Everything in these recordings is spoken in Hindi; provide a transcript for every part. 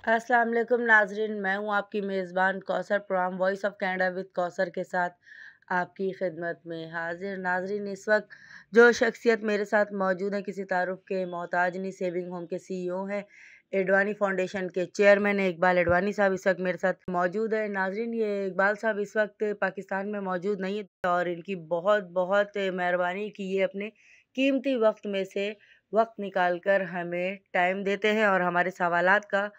अस्सलाम वालेकुम नाज़रीन, मैं हूँ आपकी मेज़बान Kausar. Programme voice of Canada with Kausar के साथ आपकी खिदमत में हाज़िर। नाज़रीन, इस वक्त जो शख्सियत मेरे साथ मौजूद है किसी तारुफ के मोहताज नहीं, सेविंग होम के सीईओ हैं, एडवानी फाउंडेशन के चेयरमैन है इकबाल एडवानी साहब इस वक्त मेरे साथ मौजूद है। नाज़रीन, ये इकबाल साहब इस वक्त पाकिस्तान में मौजूद नहीं है और इनकी बहुत बहुत मेहरबानी कि ये अपने कीमती वक्त में से वक्त निकाल कर हमें टाइम देते हैं और हमारे सवालात का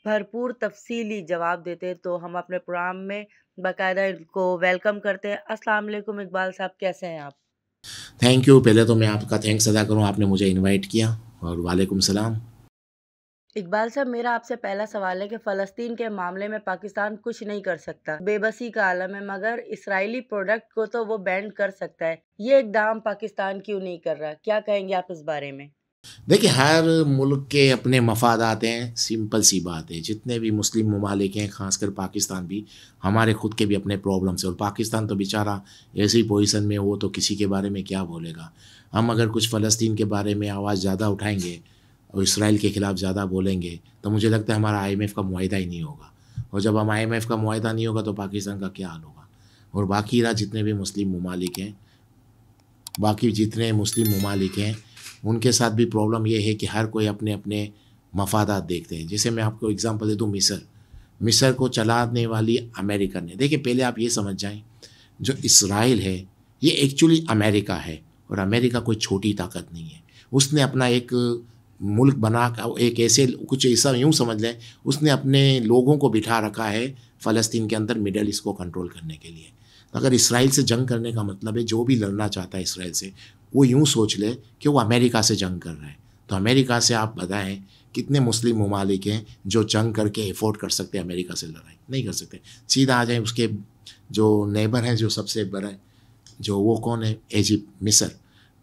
भरपूर तफ़सीली जवाब देते हैं। तो हम अपने प्रोग्राम में बाकायदा इनको वेलकम करते हैं। अस्सलाम वालेकुम इकबाल साहब, कैसे हैं आप? Thank you. पहले तो मैं आपका थैंक्स अदा करूँ, आपने मुझे इनवाइट किया। और वालेकुम सलाम। इकबाल साहब, मेरा आपसे पहला सवाल है कि फ़लस्तीन के मामले में पाकिस्तान कुछ नहीं कर सकता, बेबसी का आलम है, मगर इस्राएली प्रोडक्ट को तो वो बैन कर सकता है। ये इक़दाम पाकिस्तान क्यों नहीं कर रहा? क्या कहेंगे आप इस बारे में? देखिए, हर मुल्क के अपने मफादात हैं, सिंपल सी बात है। जितने भी मुस्लिम ममालिक हैं, ख़ासकर पाकिस्तान भी, हमारे खुद के भी अपने प्रॉब्लम्स हैं। और पाकिस्तान तो बेचारा ऐसी पोजीशन में, वो तो किसी के बारे में क्या बोलेगा। हम अगर कुछ फ़लस्तीन के बारे में आवाज़ ज़्यादा उठाएंगे और इसराइल के ख़िलाफ़ ज़्यादा बोलेंगे, तो मुझे लगता है हमारा IMF का मुआहिदा ही नहीं होगा। और जब हम IMF का मुआहिदा नहीं होगा तो पाकिस्तान का क्या हाल होगा। और बाकी रहा जितने भी मुस्लिम ममालिक हैं, बाकी जितने मुस्लिम ममालिक हैं, उनके साथ भी प्रॉब्लम ये है कि हर कोई अपने अपने मफादात देखते हैं। जैसे मैं आपको एग्ज़ाम्पल दे दूँ, मिस्र। मिस्र को चलाने वाली अमेरिका ने, देखिए पहले आप ये समझ जाएँ, जो इसराइल है ये एक्चुअली अमेरिका है, और अमेरिका कोई छोटी ताकत नहीं है। उसने अपना एक मुल्क बना कर, एक ऐसे कुछ ऐसा यूँ समझ लें, उसने अपने लोगों को बिठा रखा है फ़लस्तीन के अंदर, मिडल ईस्ट को कंट्रोल करने के लिए। अगर इसराइल से जंग करने का मतलब है, जो भी लड़ना चाहता है इसराइल से, वो यूँ सोच ले कि वो अमेरिका से जंग कर रहा है। तो अमेरिका से आप बताएं कितने मुस्लिम ममालिक हैं जो जंग करके अफोर्ड कर सकते हैं अमेरिका से लड़ाई? नहीं कर सकते। सीधा आ जाए, उसके जो नेबर हैं, जो सबसे बड़ा है, जो वो कौन है, इजिप्ट, मिस्र।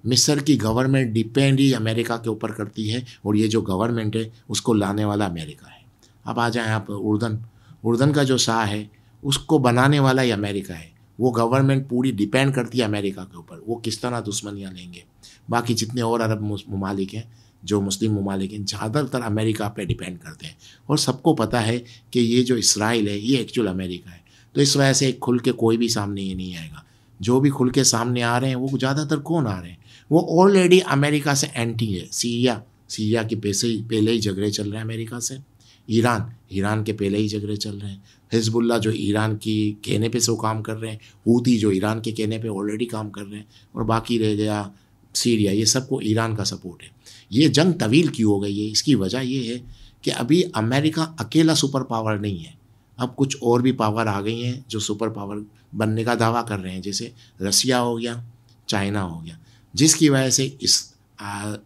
मिस्र की गवर्नमेंट डिपेंड ही अमेरिका के ऊपर करती है, और ये जो गवर्नमेंट है उसको लाने वाला अमेरिका है। अब आ जाएं आप उर्दन। उर्दन का जो शाह है, उसको बनाने वाला ही अमेरिका है। वो गवर्नमेंट पूरी डिपेंड करती है अमेरिका के ऊपर। वो किस तरह दुश्मनियाँ लेंगे। बाकी जितने और अरब ममालिक हैं, जो मुस्लिम ममालिक हैं, ज़्यादातर अमेरिका पे डिपेंड करते हैं। और सबको पता है कि ये जो इसराइल है ये एक्चुअल अमेरिका है। तो इस वजह से खुल के कोई भी सामने ये नहीं आएगा। जो भी खुल के सामने आ रहे हैं, वो ज़्यादातर कौन आ रहे हैं, वो ऑलरेडी अमेरिका से एंटी है। सीरिया के पहले ही झगड़े चल रहे हैं अमेरिका से। ईरान के पहले ही झगड़े चल रहे हैं। हिजबुल्ला जो ईरान की कहने पे से वो काम कर रहे हैं, हूती जो ईरान के कहने पे ऑलरेडी काम कर रहे हैं, और बाकी रह गया सीरिया, ये सबको ईरान का सपोर्ट है। ये जंग तवील क्यों हो गई है? इसकी वजह ये है कि अभी अमेरिका अकेला सुपर पावर नहीं है। अब कुछ और भी पावर आ गई हैं जो सुपर पावर बनने का दावा कर रहे हैं। जैसे रसिया हो गया, चाइना हो गया, जिसकी वजह से इस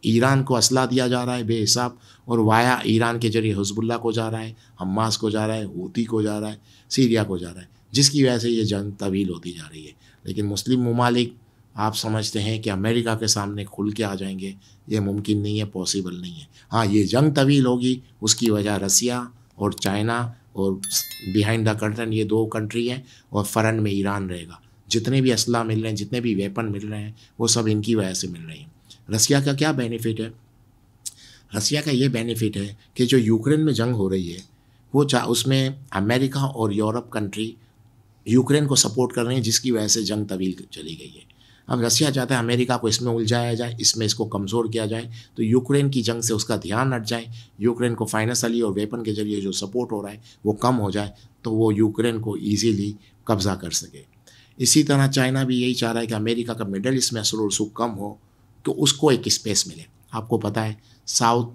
ईरान को असला दिया जा रहा है बेहिसाब, और वाया ईरान के जरिए हिजबुल्ला को जा रहा है, हमास को जा रहा है, हूती को जा रहा है, सीरिया को जा रहा है, जिसकी वजह से ये जंग तवील होती जा रही है। लेकिन मुस्लिम ममालिक, आप समझते हैं कि अमेरिका के सामने खुल के आ जाएंगे? ये मुमकिन नहीं है, पॉसिबल नहीं है। हाँ, ये जंग तवील होगी, उसकी वजह रसिया और चाइना, और बिहाइंड द कर्टन ये दो कंट्री हैं, और फ्रंट में ईरान रहेगा। जितने भी असला मिल रहे हैं, जितने भी वेपन मिल रहे हैं, वो सब इनकी वजह से मिल रहे हैं। रसिया का क्या बेनिफिट है? रसिया का ये बेनिफिट है कि जो यूक्रेन में जंग हो रही है, वो उसमें अमेरिका और यूरोप कंट्री यूक्रेन को सपोर्ट कर रहे हैं, जिसकी वजह से जंग तवील चली गई है। अब रसिया चाहता है अमेरिका को इसमें उलझाया जाए, इसमें इसको कमज़ोर किया जाए, तो यूक्रेन की जंग से उसका ध्यान हट जाए, यूक्रेन को फाइनेंशियली और वेपन के जरिए जो सपोर्ट हो रहा है वो कम हो जाए, तो वो यूक्रेन को ईजीली कब्ज़ा कर सके। इसी तरह चाइना भी यही चाह रहा है कि अमेरिका का मिडल ईस्ट में असर और रसूख कम हो, तो उसको एक स्पेस मिले। आपको पता है, साउथ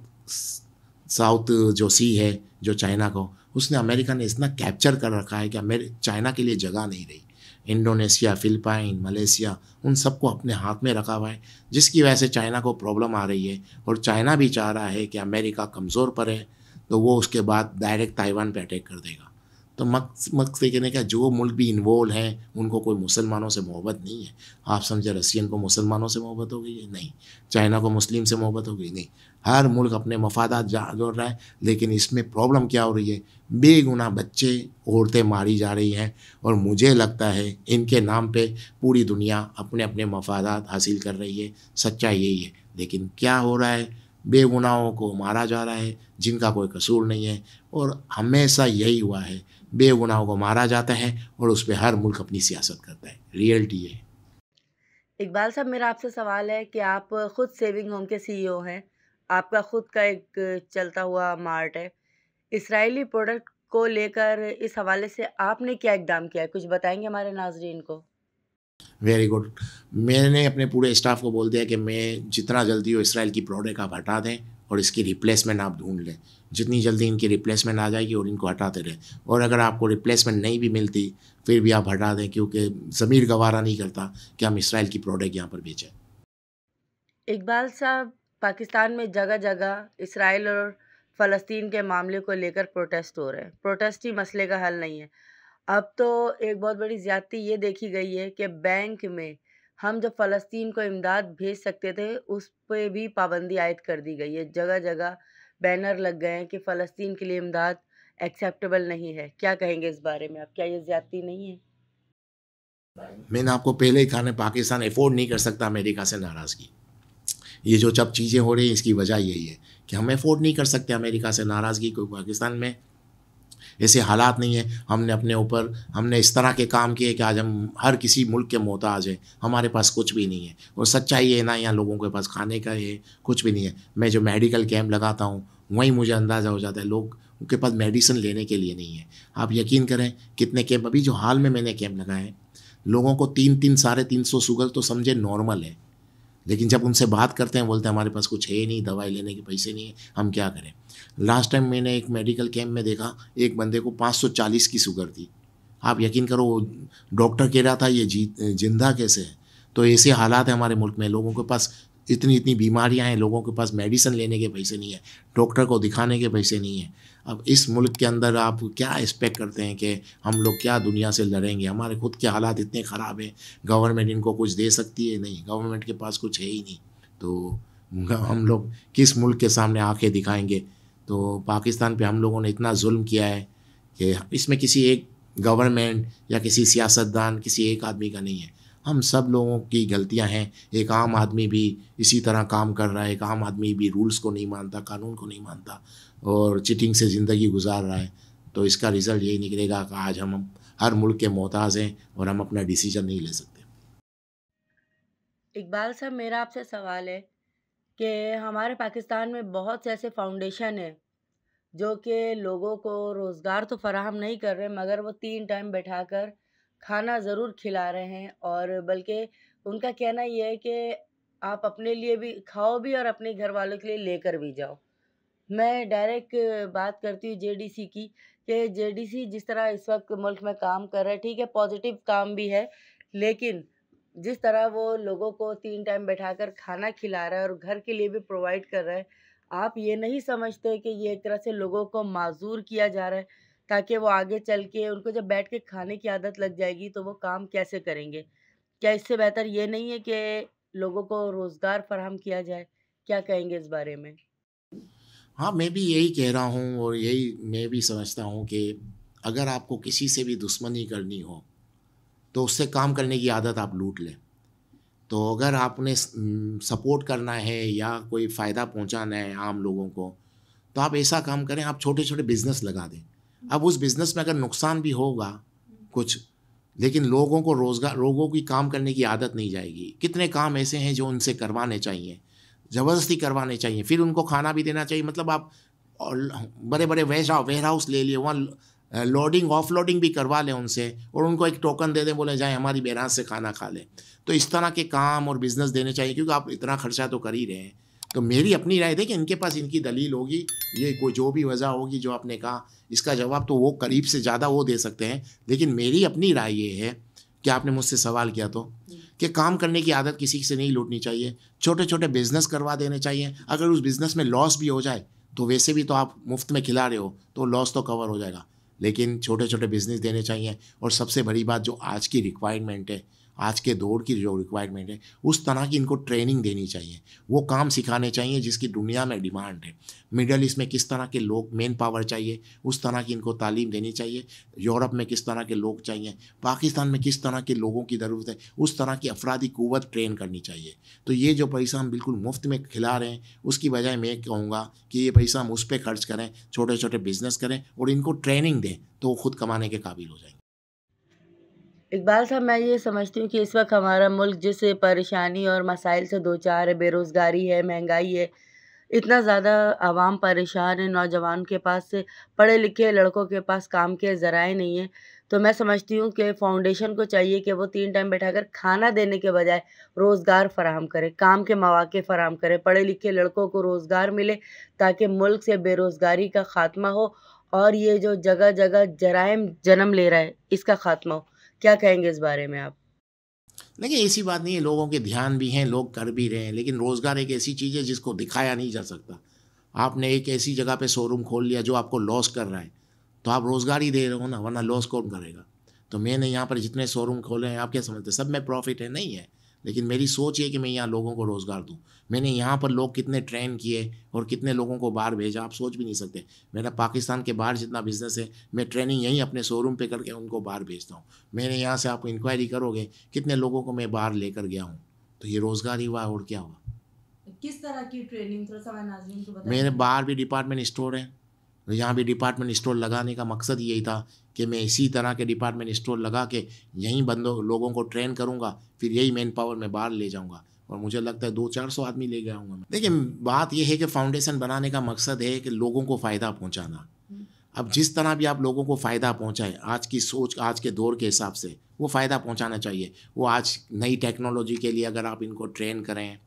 साउथ जो सी है, जो चाइना को, उसने अमेरिका ने इतना कैप्चर कर रखा है कि चाइना के लिए जगह नहीं रही। इंडोनेशिया, फिलिपाइन, मलेशिया, उन सबको अपने हाथ में रखा हुआ है, जिसकी वजह से चाइना को प्रॉब्लम आ रही है। और चाइना भी चाह रहा है कि अमेरिका कमज़ोर पड़े, तो वो उसके बाद डायरेक्ट ताइवान पे अटैक कर देगा। तो मकसद कहने का, जो मुल्क भी इन्वॉल्व हैं उनको कोई मुसलमानों से मोहब्बत नहीं है। आप समझे, रशियन को मुसलमानों से मोहब्बत हो गई है? नहीं। चाइना को मुस्लिम से मोहब्बत हो गई? नहीं। हर मुल्क अपने मफादात जोड़ रहा है। लेकिन इसमें प्रॉब्लम क्या हो रही है? बेगुनाह बच्चे, औरतें मारी जा रही हैं, और मुझे लगता है इनके नाम पे पूरी दुनिया अपने अपने मफादात हासिल कर रही है। सच्चाई यही है। लेकिन क्या हो रहा है, बेगुनाहों को मारा जा रहा है जिनका कोई कसूर नहीं है, और हमेशा यही हुआ है, बेगुनाहों को मारा जाता है और उस पर हर मुल्क अपनी सियासत करता है। रियलिटी है। इकबाल साहब, मेरा आपसे सवाल है कि आप खुद सेविंग होम के सीईओ हैं, आपका खुद का एक चलता हुआ मार्ट है। इसराइली प्रोडक्ट को लेकर इस हवाले से आपने क्या इक़दाम किया है? कुछ बताएँगे हमारे नाज़रीन को? Very good. मैंने अपने पूरे स्टाफ को बोल दिया कि मैं जितना जल्दी हो इसराइल की प्रोडक्ट आप हटा दें और इसकी रिप्लेसमेंट आप ढूंढ लें। जितनी जल्दी इनकी रिप्लेसमेंट आ जाएगी और इनको हटाते रहें, और अगर आपको रिप्लेसमेंट नहीं भी मिलती फिर भी आप हटा दें, क्योंकि ज़मीर गवारा नहीं करता कि हम इसराइल की प्रोडक्ट यहाँ पर बेचें। इकबाल साहब, पाकिस्तान में जगह-जगह इसराइल और फ़लस्तीन के मामले को लेकर प्रोटेस्ट हो रहे हैं। प्रोटेस्ट ही मसले का हल नहीं है। अब तो एक बहुत बड़ी ज़्यादती ये देखी गई है कि बैंक में हम जब फ़लस्तीन को इमदाद भेज सकते थे, उस पे भी पाबंदी आयद कर दी गई है। जगह-जगह बैनर लग गए हैं कि फ़लस्तीन के लिए इमदाद एक्सेप्टेबल नहीं है। क्या कहेंगे इस बारे में आप? क्या ये ज़्यादती नहीं है? मैंने आपको पहले ही कहा ना, पाकिस्तान अफोर्ड नहीं कर सकता अमेरिका से नाराज़गी। ये जो सब चीज़ें हो रही हैं इसकी वजह यही है कि हम अफोर्ड नहीं कर सकते अमेरिका से नाराज़गी को। पाकिस्तान में ऐसे हालात नहीं है, हमने इस तरह के काम किए कि आज हम हर किसी मुल्क के मोहताज हैं, हमारे पास कुछ भी नहीं है। और सच्चाई ये ना, यहाँ लोगों के पास खाने का है कुछ भी नहीं है। मैं जो मेडिकल कैंप लगाता हूँ वहीं मुझे अंदाज़ा हो जाता है लोग उनके पास मेडिसिन लेने के लिए नहीं है। आप यकीन करें कितने कैंप अभी जो हाल में मैंने कैंप लगाए हैं, लोगों को 300 साढ़े 300 शुगर तो समझे नॉर्मल है, लेकिन जब उनसे बात करते हैं बोलते हैं हमारे पास कुछ है नहीं, दवाई लेने के पैसे नहीं है, हम क्या करें। लास्ट टाइम मैंने एक मेडिकल कैंप में देखा, एक बंदे को 540 की शुगर थी। आप यकीन करो वो डॉक्टर कह रहा था ये जिंदा कैसे है। तो ऐसे हालात हैं हमारे मुल्क में, लोगों के पास इतनी इतनी बीमारियां हैं, लोगों के पास मेडिसिन लेने के पैसे नहीं है, डॉक्टर को दिखाने के पैसे नहीं है। अब इस मुल्क के अंदर आप क्या एक्सपेक्ट करते हैं कि हम लोग क्या दुनिया से लड़ेंगे। हमारे खुद के हालात इतने ख़राब हैं, गवर्नमेंट इनको कुछ दे सकती है नहीं, गवर्नमेंट के पास कुछ है ही नहीं, तो हम लोग किस मुल्क के सामने आंखें दिखाएंगे। तो पाकिस्तान पे हम लोगों ने इतना जुल्म किया है कि इसमें किसी एक गवर्नमेंट या किसी सियासतदान किसी एक आदमी का नहीं है, हम सब लोगों की गलतियां हैं। एक आम आदमी भी इसी तरह काम कर रहा है, एक आम आदमी भी रूल्स को नहीं मानता, कानून को नहीं मानता और चिटिंग से ज़िंदगी गुजार रहा है। तो इसका रिज़ल्ट यही निकलेगा कि आज हम हर मुल्क के मोहताज हैं और हम अपना डिसीजन नहीं ले सकते। इकबाल साहब, मेरा आपसे सवाल है कि हमारे पाकिस्तान में बहुत से ऐसे फाउंडेशन हैं जो कि लोगों को रोज़गार तो फ़राहम नहीं कर रहे, मगर वो 3 टाइम बैठाकर खाना ज़रूर खिला रहे हैं, और बल्कि उनका कहना ये है कि आप अपने लिए भी खाओ भी और अपने घर वालों के लिए लेकर भी जाओ। मैं डायरेक्ट बात करती हूँ जेडीसी की, कि जेडीसी जिस तरह इस वक्त मुल्क में काम कर रहा है, ठीक है, पॉजिटिव काम भी है, लेकिन जिस तरह वो लोगों को 3 टाइम बैठाकर खाना खिला रहा है और घर के लिए भी प्रोवाइड कर रहा है, आप ये नहीं समझते कि ये एक तरह से लोगों को माज़ूर किया जा रहा है, ताकि वो आगे चल के उनको जब बैठ के खाने की आदत लग जाएगी तो वो काम कैसे करेंगे? क्या इससे बेहतर ये नहीं है कि लोगों को रोज़गार फ़राहम किया जाए? क्या कहेंगे इस बारे में? हाँ, मैं भी यही कह रहा हूँ और यही मैं भी समझता हूँ कि अगर आपको किसी से भी दुश्मनी करनी हो तो उससे काम करने की आदत आप लूट लें। तो अगर आपने सपोर्ट करना है या कोई फ़ायदा पहुंचाना है आम लोगों को, तो आप ऐसा काम करें, आप छोटे छोटे बिजनेस लगा दें। अब उस बिजनेस में अगर नुकसान भी होगा कुछ, लेकिन लोगों को रोज़गार, लोगों की काम करने की आदत नहीं जाएगी। कितने काम ऐसे हैं जो उनसे करवाने चाहिए, ज़बरदस्ती करवाने चाहिए, फिर उनको खाना भी देना चाहिए। मतलब आप और बड़े बड़े वेयर हाउस ले लिए, वहाँ लोडिंग ऑफलोडिंग भी करवा लें उनसे और उनको एक टोकन दे दें, बोले जाएँ हमारी बेराज से खाना खा लें। तो इस तरह के काम और बिज़नेस देने चाहिए, क्योंकि आप इतना खर्चा तो कर ही रहे हैं। तो मेरी अपनी राय थी कि इनके पास इनकी दलील होगी, ये कोई जो भी वजह होगी जो आपने कहा, इसका जवाब तो वो करीब से ज़्यादा वो दे सकते हैं। लेकिन मेरी अपनी राय ये है कि आपने मुझसे सवाल किया तो, कि काम करने की आदत किसी से नहीं लूटनी चाहिए, छोटे छोटे बिजनेस करवा देने चाहिए। अगर उस बिज़नेस में लॉस भी हो जाए तो वैसे भी तो आप मुफ्त में खिला रहे हो, तो लॉस तो कवर हो जाएगा। लेकिन छोटे छोटे बिजनेस देने चाहिए। और सबसे बड़ी बात जो आज की रिक्वायरमेंट है, आज के दौर की जो रिक्वायरमेंट है उस तरह की इनको ट्रेनिंग देनी चाहिए, वो काम सिखाने चाहिए जिसकी दुनिया में डिमांड है। मिडल ईस्ट में किस तरह के लोग मेन पावर चाहिए उस तरह की इनको तालीम देनी चाहिए, यूरोप में किस तरह के लोग चाहिए, पाकिस्तान में किस तरह के लोगों की ज़रूरत है उस तरह की अफरादी क़ुव्वत ट्रेन करनी चाहिए। तो ये जो पैसा हम बिल्कुल मुफ्त में खिला रहे हैं उसकी बजाय मैं कहूँगा कि ये पैसा हम उस पर खर्च करें, छोटे छोटे बिजनेस करें और इनको ट्रेनिंग दें तो वो खुद कमाने के काबिल हो जाएंगे। इकबाल साहब, मैं ये समझती हूँ कि इस वक्त हमारा मुल्क जिस परेशानी और मसाइल से दो चार है, बेरोज़गारी है, महंगाई है, इतना ज़्यादा आवाम परेशान है, नौजवान के पास से पढ़े लिखे लड़कों के पास काम के ज़राए नहीं हैं। तो मैं समझती हूँ कि फ़ाउंडेशन को चाहिए कि वो 3 टाइम बैठाकर खाना देने के बजाय रोज़गार फ़राहम करे, काम के मौक़े फ़राहम करे, पढ़े लिखे लड़कों को रोज़गार मिले ताकि मुल्क से बेरोज़गारी का ख़ात्मा हो और ये जो जगह-जगह जराइम जन्म ले रहा है, इसका ख़ात्मा हो। क्या कहेंगे इस बारे में आप? देखिए ऐसी बात नहीं है, लोगों के ध्यान भी हैं, लोग कर भी रहे हैं, लेकिन रोज़गार एक ऐसी चीज़ है जिसको दिखाया नहीं जा सकता। आपने एक ऐसी जगह पे शोरूम खोल लिया जो आपको लॉस कर रहा है, तो आप रोज़गार ही दे रहे हो ना, वरना लॉस कौन करेगा? तो मैंने यहाँ पर जितने शोरूम खोले हैं, आप क्या समझते हैं सब में प्रॉफ़िट है? नहीं है। लेकिन मेरी सोच ये है कि मैं यहाँ लोगों को रोज़गार दूँ। मैंने यहाँ पर लोग कितने ट्रेन किए और कितने लोगों को बाहर भेजा, आप सोच भी नहीं सकते। मेरा पाकिस्तान के बाहर जितना बिज़नेस है, मैं ट्रेनिंग यहीं अपने शोरूम पे करके उनको बाहर भेजता हूँ। मैंने यहाँ से आप इंक्वायरी करोगे, कितने लोगों को मैं बाहर लेकर गया हूँ। तो ये रोज़गार ही हुआ और क्या हुआ? किस तरह की ट्रेनिंग थोड़ा-सा हमारे नाज़रीन को मेरे बताएँगे? बाहर भी डिपार्टमेंट स्टोर हैं, तो यहाँ भी डिपार्टमेंट स्टोर लगाने का मकसद यही था कि मैं इसी तरह के डिपार्टमेंट स्टोर लगा के यहीं बंदों लोगों को ट्रेन करूँगा, फिर यही मैन पावर मैं बाहर ले जाऊँगा और मुझे लगता है 200-400 आदमी ले गया हूँगा मैं। देखिए बात ये है कि फाउंडेशन बनाने का मकसद है कि लोगों को फ़ायदा पहुँचाना। अब जिस तरह भी आप लोगों को फ़ायदा पहुँचाएँ, आज की सोच आज के दौर के हिसाब से वो फ़ायदा पहुँचाना चाहिए। वो आज नई टेक्नोलॉजी के लिए अगर आप इनको ट्रेन करें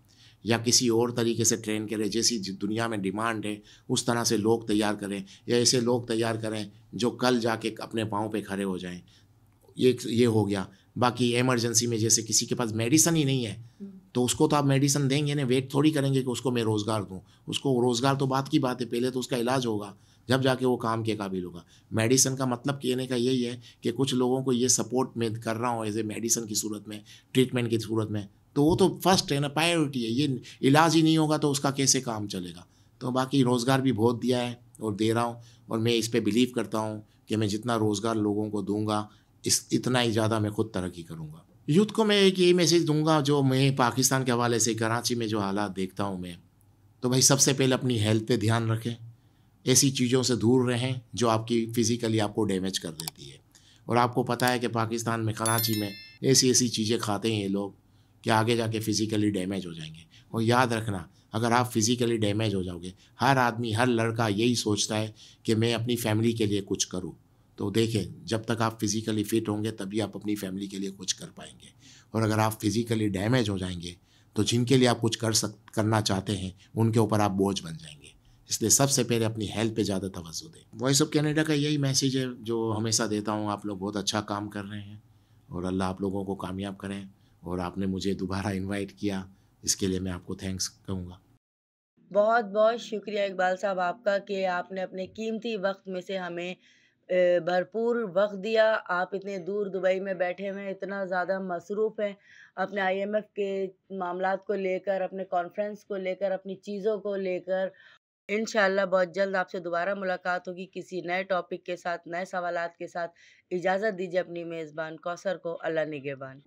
या किसी और तरीके से ट्रेन करें, जैसी दुनिया में डिमांड है उस तरह से लोग तैयार करें या ऐसे लोग तैयार करें जो कल जाके अपने पाँव पे खड़े हो जाएं। ये हो गया। बाकी इमरजेंसी में जैसे किसी के पास मेडिसिन ही नहीं है तो उसको तो आप मेडिसिन देंगे ना, वेट थोड़ी करेंगे कि उसको मैं रोज़गार दूँ। उसको रोज़गार तो बात की बात है, पहले तो उसका इलाज होगा जब जाके वो काम के काबिल होगा। मेडिसिन का मतलब कहने का यही है कि कुछ लोगों को ये सपोर्ट मैं कर रहा हूँ एज ए मेडिसिन की सूरत में, ट्रीटमेंट की सूरत में, तो वो तो फर्स्ट है ना, प्रायोरिटी है। ये इलाज ही नहीं होगा तो उसका कैसे काम चलेगा? तो बाकी रोज़गार भी बहुत दिया है और दे रहा हूँ और मैं इस पे बिलीव करता हूँ कि मैं जितना रोज़गार लोगों को दूँगा इतना ही ज़्यादा मैं खुद तरक्की करूँगा। यूथ को मैं एक यही मैसेज दूँगा जो मैं पाकिस्तान के हवाले से कराची में जो हालात देखता हूँ मैं, तो भाई सबसे पहले अपनी हेल्थ पे ध्यान रखें। ऐसी चीज़ों से दूर रहें जो आपकी फ़िज़िकली आपको डैमेज कर देती है। और आपको पता है कि पाकिस्तान में कराची में ऐसी-ऐसी चीज़ें खाते हैं ये लोग कि आगे जाके फ़िज़िकली डैमेज हो जाएँगे। और याद रखना, अगर आप फ़िज़िकली डैमेज हो जाओगे, हर आदमी, हर लड़का यही सोचता है कि मैं अपनी फ़ैमिली के लिए कुछ करूँ। तो देखें, जब तक आप फ़िज़िकली फ़िट होंगे तभी आप अपनी फ़ैमिली के लिए कुछ कर पाएँगे। और अगर आप फ़िज़िकली डैमेज हो जाएँगे, तो जिनके लिए आप कुछ करना चाहते हैं, उनके ऊपर आप बोझ बन जाएँगे। इसलिए सबसे पहले अपनी हेल्थ पे ज़्यादा तवज्जो दें। वॉइस ऑफ कनाडा का यही मैसेज है जो हमेशा देता हूँ, आप लोग बहुत अच्छा काम कर रहे हैं और अल्लाह आप लोगों को कामयाब करें। और आपने मुझे दोबारा इनवाइट किया, इसके लिए मैं आपको थैंक्स कहूँगा। बहुत-बहुत शुक्रिया इकबाल साहब आपका कि आपने अपने कीमती वक़्त में से हमें भरपूर वक़्त दिया। आप इतने दूर दुबई में बैठे हुए हैं, इतना ज़्यादा मसरूफ़ हैं, अपने आईएमएफ के मामलात को लेकर, अपने कॉन्फ्रेंस को लेकर, अपनी चीज़ों को लेकर। इंशाअल्लाह बहुत जल्द आपसे दोबारा मुलाकात होगी किसी नए टॉपिक के साथ, नए सवालात के साथ। इजाज़त दीजिए अपनी मेज़बान कौसर को। अल्लाह निगहबान।